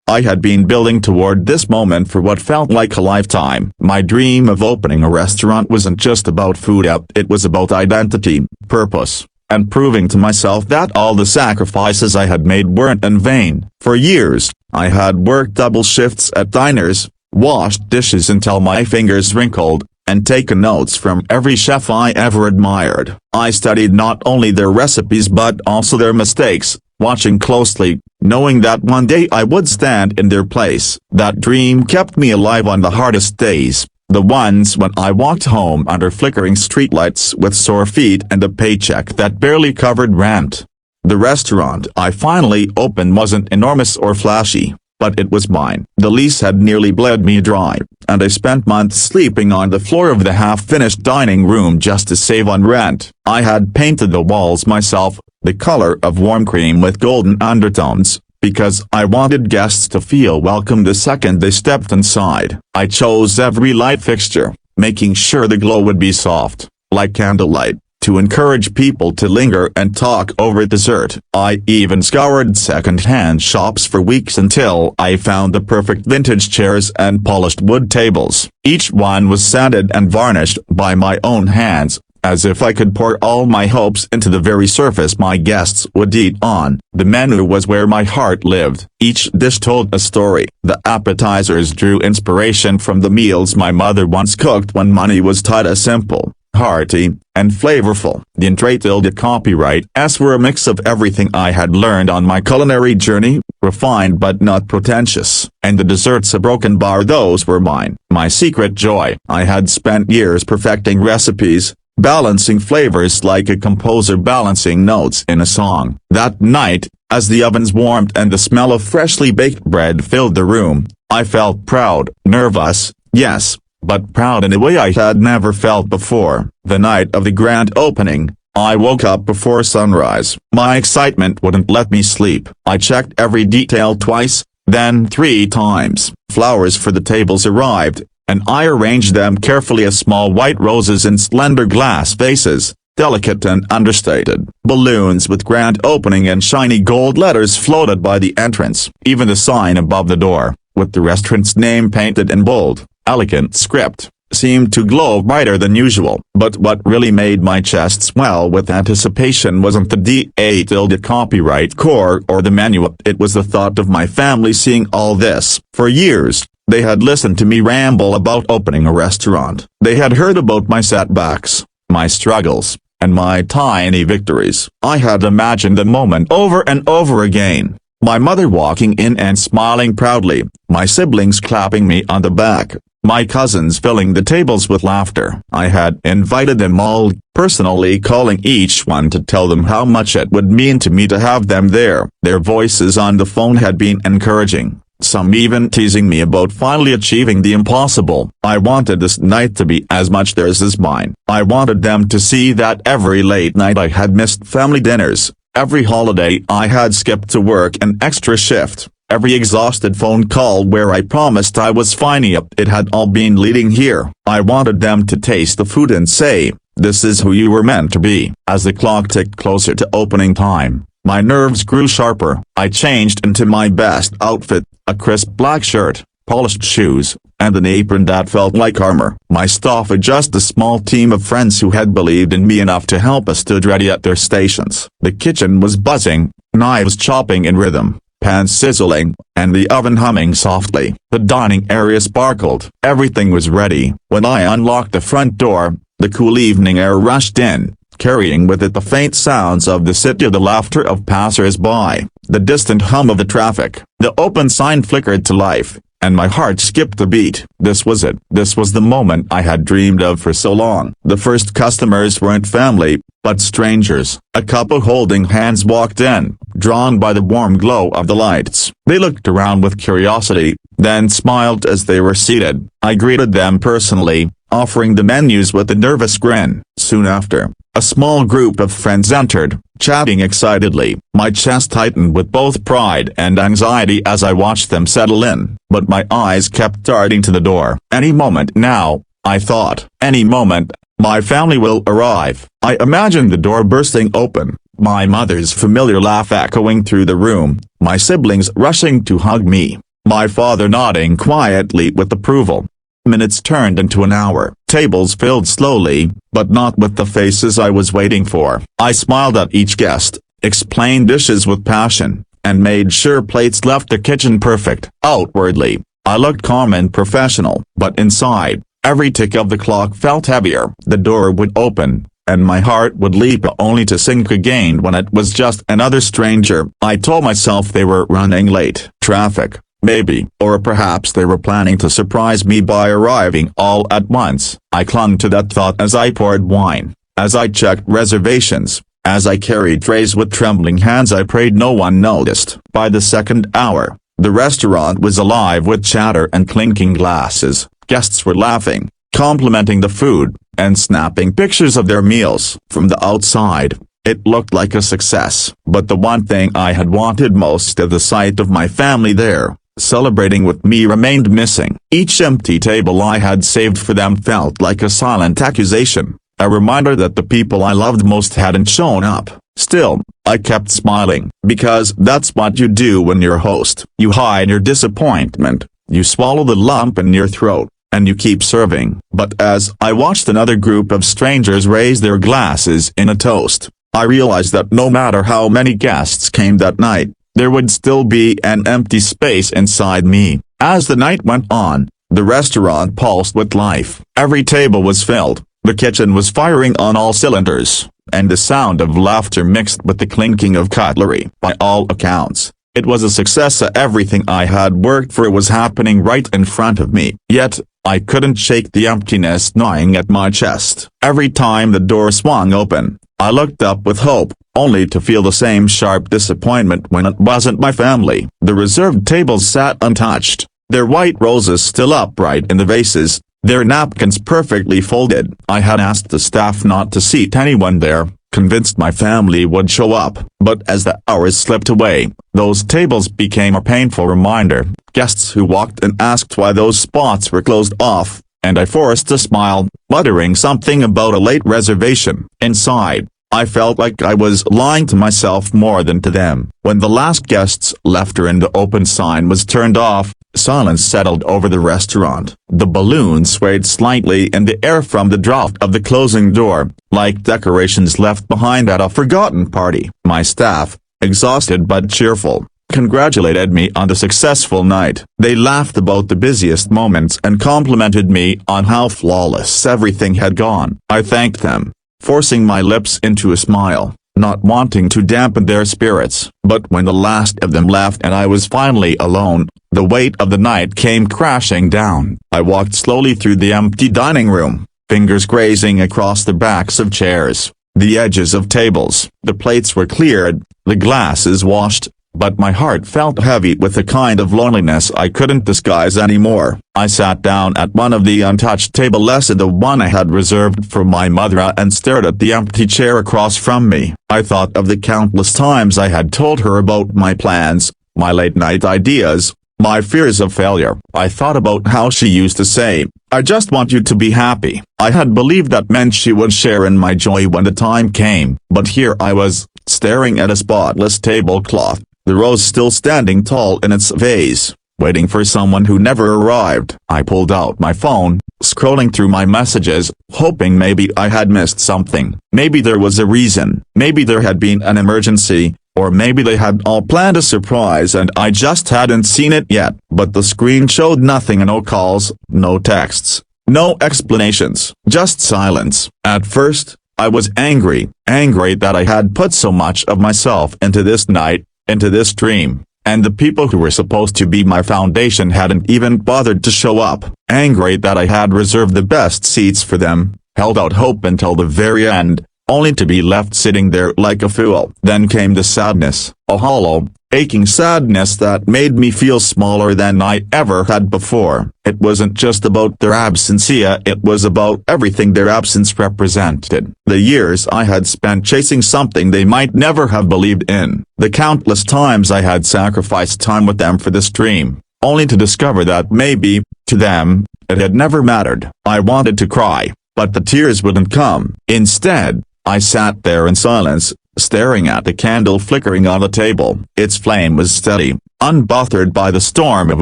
I had been building toward this moment for what felt like a lifetime. My dream of opening a restaurant wasn't just about food, it was about identity, purpose, and proving to myself that all the sacrifices I had made weren't in vain. For years, I had worked double shifts at diners, washed dishes until my fingers wrinkled, and taken notes from every chef I ever admired. I studied not only their recipes but also their mistakes, watching closely, knowing that one day I would stand in their place. That dream kept me alive on the hardest days, the ones when I walked home under flickering streetlights with sore feet and a paycheck that barely covered rent. The restaurant I finally opened wasn't enormous or flashy, but it was mine. The lease had nearly bled me dry, and I spent months sleeping on the floor of the half-finished dining room just to save on rent. I had painted the walls myself, the color of warm cream with golden undertones, because I wanted guests to feel welcome the second they stepped inside. I chose every light fixture, making sure the glow would be soft, like candlelight, to encourage people to linger and talk over dessert. I even scoured second-hand shops for weeks until I found the perfect vintage chairs and polished wood tables. Each one was sanded and varnished by my own hands, as if I could pour all my hopes into the very surface my guests would eat on. The menu was where my heart lived. Each dish told a story. The appetizers drew inspiration from the meals my mother once cooked when money was tight, simple, hearty, and flavorful. The entree-tilde copyrights were a mix of everything I had learned on my culinary journey, refined but not pretentious. And the desserts, a broken bar, those were mine. My secret joy. I had spent years perfecting recipes, balancing flavors like a composer balancing notes in a song. That night, as the ovens warmed and the smell of freshly baked bread filled the room, I felt proud, nervous, yes, but proud in a way I had never felt before. The night of the grand opening, I woke up before sunrise. My excitement wouldn't let me sleep. I checked every detail twice, then 3 times. Flowers for the tables arrived, and I arranged them carefully, small white roses in slender glass vases, delicate and understated. Balloons with grand opening and shiny gold letters floated by the entrance. Even the sign above the door, with the restaurant's name painted in bold, elegant script, seemed to glow brighter than usual. But what really made my chest swell with anticipation wasn't the DA copyright core or the menu, it was the thought of my family seeing all this. For years, they had listened to me ramble about opening a restaurant. They had heard about my setbacks, my struggles, and my tiny victories. I had imagined the moment over and over again. My mother walking in and smiling proudly, my siblings clapping me on the back, my cousins filling the tables with laughter. I had invited them all, personally calling each one to tell them how much it would mean to me to have them there. Their voices on the phone had been encouraging, some even teasing me about finally achieving the impossible. I wanted this night to be as much theirs as mine. I wanted them to see that every late night I had missed family dinners, every holiday I had skipped to work an extra shift, every exhausted phone call where I promised I was fine, it had all been leading here. I wanted them to taste the food and say, "This is who you were meant to be." As the clock ticked closer to opening time, my nerves grew sharper. I changed into my best outfit, a crisp black shirt, polished shoes, and an apron that felt like armor. My staff, just a small team of friends who had believed in me enough to help us, stood ready at their stations. The kitchen was buzzing, knives chopping in rhythm, pans sizzling, and the oven humming softly. The dining area sparkled. Everything was ready. When I unlocked the front door, the cool evening air rushed in, carrying with it the faint sounds of the city, the laughter of passers-by, the distant hum of the traffic. The open sign flickered to life, and my heart skipped a beat. This was it. This was the moment I had dreamed of for so long. The first customers weren't family, but strangers. A couple holding hands walked in, drawn by the warm glow of the lights. They looked around with curiosity, then smiled as they were seated. I greeted them personally, offering the menus with a nervous grin. Soon after, a small group of friends entered, chatting excitedly. My chest tightened with both pride and anxiety as I watched them settle in, but my eyes kept darting to the door. Any moment now, I thought. Any moment, my family will arrive. I imagined the door bursting open, my mother's familiar laugh echoing through the room, my siblings rushing to hug me, my father nodding quietly with approval. Minutes turned into an hour. Tables filled slowly, but not with the faces I was waiting for. I smiled at each guest, explained dishes with passion, and made sure plates left the kitchen perfect. Outwardly, I looked calm and professional, but inside, every tick of the clock felt heavier. The door would open, and my heart would leap only to sink again when it was just another stranger. I told myself they were running late. Traffic, maybe, or perhaps they were planning to surprise me by arriving all at once. I clung to that thought as I poured wine, as I checked reservations, as I carried trays with trembling hands. I prayed no one noticed. By the second hour, the restaurant was alive with chatter and clinking glasses. Guests were laughing, complimenting the food, and snapping pictures of their meals. From the outside, it looked like a success. But the one thing I had wanted most, the sight of my family there, celebrating with me, remained missing. Each empty table I had saved for them felt like a silent accusation, a reminder that the people I loved most hadn't shown up. Still, I kept smiling, because that's what you do when you're a host. You hide your disappointment, you swallow the lump in your throat, and you keep serving. But as I watched another group of strangers raise their glasses in a toast, I realized that no matter how many guests came that night, there would still be an empty space inside me. As the night went on, the restaurant pulsed with life. Every table was filled, the kitchen was firing on all cylinders, and the sound of laughter mixed with the clinking of cutlery. By all accounts, it was a success. Everything I had worked for was happening right in front of me. Yet, I couldn't shake the emptiness gnawing at my chest. Every time the door swung open, I looked up with hope, only to feel the same sharp disappointment when it wasn't my family. The reserved tables sat untouched, their white roses still upright in the vases, their napkins perfectly folded. I had asked the staff not to seat anyone there, convinced my family would show up. But as the hours slipped away, those tables became a painful reminder. Guests who walked in asked why those spots were closed off, and I forced a smile, muttering something about a late reservation. Inside, I felt like I was lying to myself more than to them. When the last guests left and the open sign was turned off, silence settled over the restaurant. The balloon swayed slightly in the air from the draft of the closing door, like decorations left behind at a forgotten party. My staff, exhausted but cheerful, congratulated me on the successful night. They laughed about the busiest moments and complimented me on how flawless everything had gone. I thanked them, forcing my lips into a smile, not wanting to dampen their spirits. But when the last of them left and I was finally alone, the weight of the night came crashing down. I walked slowly through the empty dining room, fingers grazing across the backs of chairs, the edges of tables. The plates were cleared, the glasses washed, but my heart felt heavy with a kind of loneliness I couldn't disguise anymore. I sat down at one of the untouched tables, the one I had reserved for my mother, and stared at the empty chair across from me. I thought of the countless times I had told her about my plans, my late-night ideas, my fears of failure. I thought about how she used to say, "I just want you to be happy." I had believed that meant she would share in my joy when the time came. But here I was, staring at a spotless tablecloth, the rose still standing tall in its vase, waiting for someone who never arrived. I pulled out my phone, scrolling through my messages, hoping maybe I had missed something. Maybe there was a reason. Maybe there had been an emergency, or maybe they had all planned a surprise and I just hadn't seen it yet. But the screen showed nothing. No calls, no texts, no explanations, just silence. At first, I was angry that I had put so much of myself into this night, into this dream, and the people who were supposed to be my foundation hadn't even bothered to show up. Angry that I had reserved the best seats for them, held out hope until the very end, only to be left sitting there like a fool. Then came the sadness, a hollow, aching sadness that made me feel smaller than I ever had before. It wasn't just about their absence, it was about everything their absence represented. The years I had spent chasing something they might never have believed in. The countless times I had sacrificed time with them for this dream, only to discover that maybe, to them, it had never mattered. I wanted to cry, but the tears wouldn't come. Instead, I sat there in silence, staring at the candle flickering on the table. Its flame was steady, unbothered by the storm of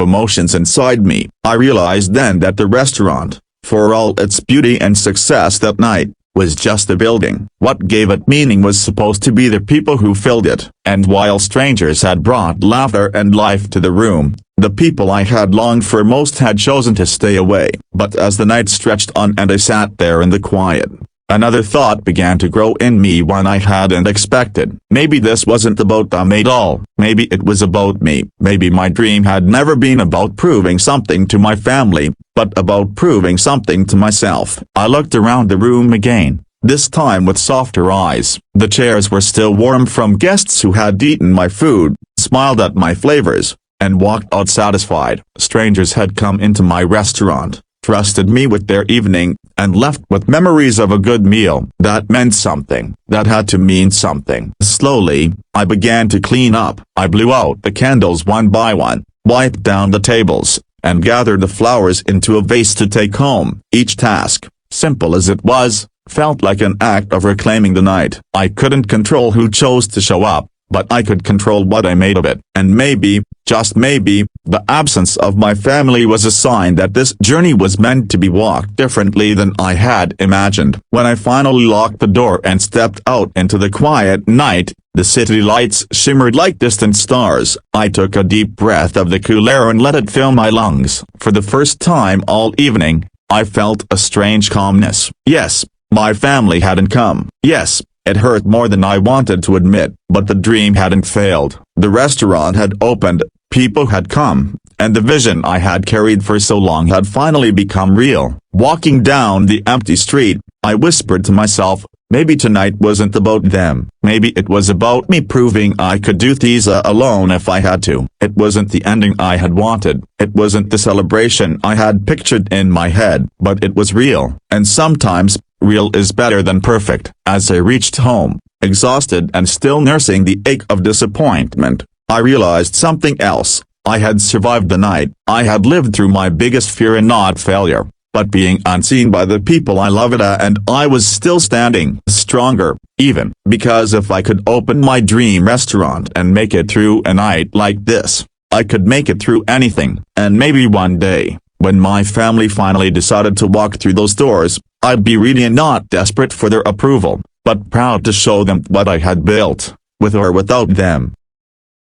emotions inside me. I realized then that the restaurant, for all its beauty and success that night, was just a building. What gave it meaning was supposed to be the people who filled it. And while strangers had brought laughter and life to the room, the people I had longed for most had chosen to stay away. But as the night stretched on and I sat there in the quiet, another thought began to grow in me, one I hadn't expected. Maybe this wasn't about them at all. Maybe it was about me. Maybe my dream had never been about proving something to my family, but about proving something to myself. I looked around the room again, this time with softer eyes. The chairs were still warm from guests who had eaten my food, smiled at my flavors, and walked out satisfied. Strangers had come into my restaurant, trusted me with their evening, and left with memories of a good meal. That meant something. That had to mean something. Slowly, I began to clean up. I blew out the candles one by one, wiped down the tables, and gathered the flowers into a vase to take home. Each task, simple as it was, felt like an act of reclaiming the night. I couldn't control who chose to show up, but I could control what I made of it. And maybe, just maybe, the absence of my family was a sign that this journey was meant to be walked differently than I had imagined. When I finally locked the door and stepped out into the quiet night, the city lights shimmered like distant stars. I took a deep breath of the cool air and let it fill my lungs. For the first time all evening, I felt a strange calmness. Yes, my family hadn't come. Yes, it hurt more than I wanted to admit, but the dream hadn't failed. The restaurant had opened, people had come, and the vision I had carried for so long had finally become real. Walking down the empty street, I whispered to myself, maybe tonight wasn't about them. Maybe it was about me proving I could do these alone if I had to. It wasn't the ending I had wanted. It wasn't the celebration I had pictured in my head, but it was real. And sometimes, real is better than perfect. As I reached home, exhausted and still nursing the ache of disappointment, I realized something else. I had survived the night. I had lived through my biggest fear and not failure, but being unseen by the people I loved, and I was still standing stronger, even, because if I could open my dream restaurant and make it through a night like this, I could make it through anything. And maybe one day, when my family finally decided to walk through those doors, I'd be really not desperate for their approval, but proud to show them what I had built, with or without them.